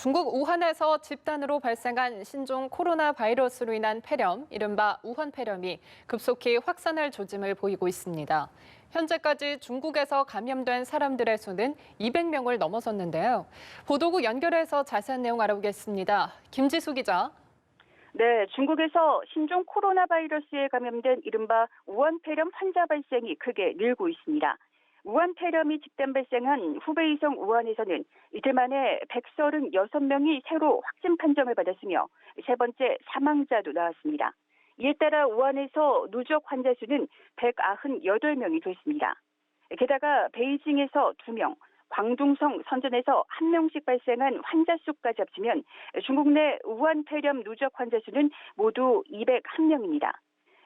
중국 우한에서 집단으로 발생한 신종 코로나 바이러스로 인한 폐렴, 이른바 우한 폐렴이 급속히 확산할 조짐을 보이고 있습니다. 현재까지 중국에서 감염된 사람들의 수는 200명을 넘어섰는데요. 보도국 연결해서 자세한 내용 알아보겠습니다. 김지수 기자. 네, 중국에서 신종 코로나 바이러스에 감염된 이른바 우한 폐렴 환자 발생이 크게 늘고 있습니다. 우한 폐렴이 집단 발생한 후베이성 우한에서는 이틀 만에 136명이 새로 확진 판정을 받았으며 세 번째 사망자도 나왔습니다. 이에 따라 우한에서 누적 환자 수는 198명이 됐습니다. 게다가 베이징에서 2명, 광둥성 선전에서 1명씩 발생한 환자 수까지 합치면 중국 내 우한 폐렴 누적 환자 수는 모두 201명입니다.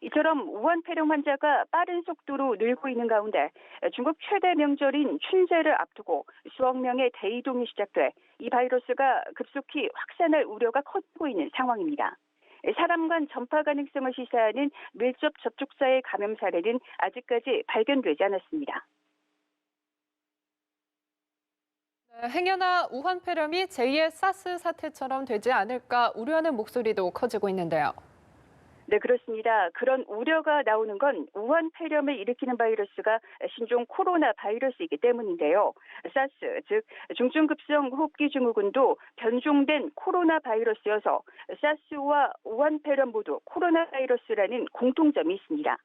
이처럼 우한 폐렴 환자가 빠른 속도로 늘고 있는 가운데 중국 최대 명절인 춘제를 앞두고 수억 명의 대이동이 시작돼 이 바이러스가 급속히 확산할 우려가 커지고 있는 상황입니다. 사람 간 전파 가능성을 시사하는 밀접 접촉자의 감염 사례는 아직까지 발견되지 않았습니다. 행여나 우한 폐렴이 제2의 사스 사태처럼 되지 않을까 우려하는 목소리도 커지고 있는데요. 네, 그렇습니다. 그런 우려가 나오는 건 우한 폐렴을 일으키는 바이러스가 신종 코로나 바이러스이기 때문인데요. 사스, 즉 중증급성 호흡기 증후군도 변종된 코로나 바이러스여서 사스와 우한 폐렴 모두 코로나 바이러스라는 공통점이 있습니다.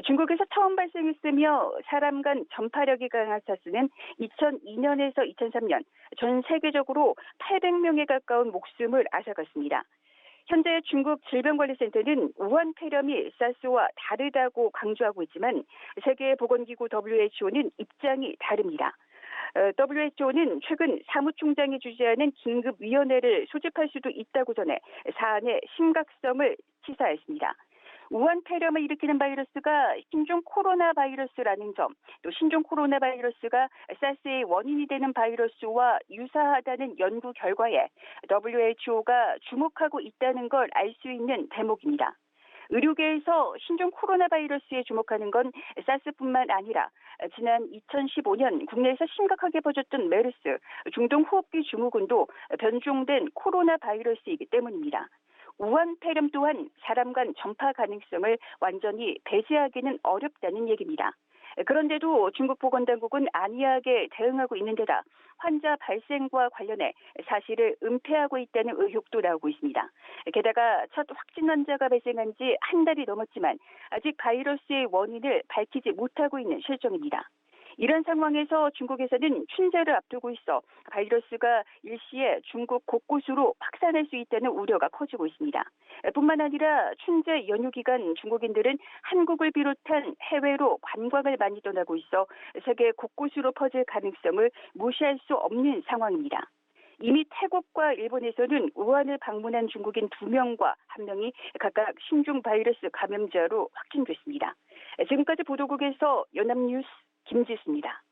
중국에서 처음 발생했으며 사람 간 전파력이 강한 사스는 2002년에서 2003년 전 세계적으로 800명에 가까운 목숨을 앗아갔습니다. 현재 중국 질병관리센터는 우한 폐렴이 사스와 다르다고 강조하고 있지만 세계보건기구 WHO는 입장이 다릅니다. WHO는 최근 사무총장이 주재하는 긴급위원회를 소집할 수도 있다고 전해 사안의 심각성을 시사했습니다. 우한 폐렴을 일으키는 바이러스가 신종 코로나 바이러스라는 점, 또 신종 코로나 바이러스가 사스의 원인이 되는 바이러스와 유사하다는 연구 결과에 WHO가 주목하고 있다는 걸 알 수 있는 대목입니다. 의료계에서 신종 코로나 바이러스에 주목하는 건 사스뿐만 아니라 지난 2015년 국내에서 심각하게 퍼졌던 메르스, 중동호흡기 증후군도 변종된 코로나 바이러스이기 때문입니다. 우한 폐렴 또한 사람 간 전파 가능성을 완전히 배제하기는 어렵다는 얘기입니다. 그런데도 중국 보건당국은 안이하게 대응하고 있는 데다 환자 발생과 관련해 사실을 은폐하고 있다는 의혹도 나오고 있습니다. 게다가 첫 확진 환자가 발생한 지 한 달이 넘었지만 아직 바이러스의 원인을 밝히지 못하고 있는 실정입니다. 이런 상황에서 중국에서는 춘제를 앞두고 있어 바이러스가 일시에 중국 곳곳으로 확산할 수 있다는 우려가 커지고 있습니다. 뿐만 아니라 춘제 연휴 기간 중국인들은 한국을 비롯한 해외로 관광을 많이 떠나고 있어 세계 곳곳으로 퍼질 가능성을 무시할 수 없는 상황입니다. 이미 태국과 일본에서는 우한을 방문한 중국인 2명과 1명이 각각 신종 바이러스 감염자로 확진됐습니다. 지금까지 보도국에서 연합뉴스 김지수입니다.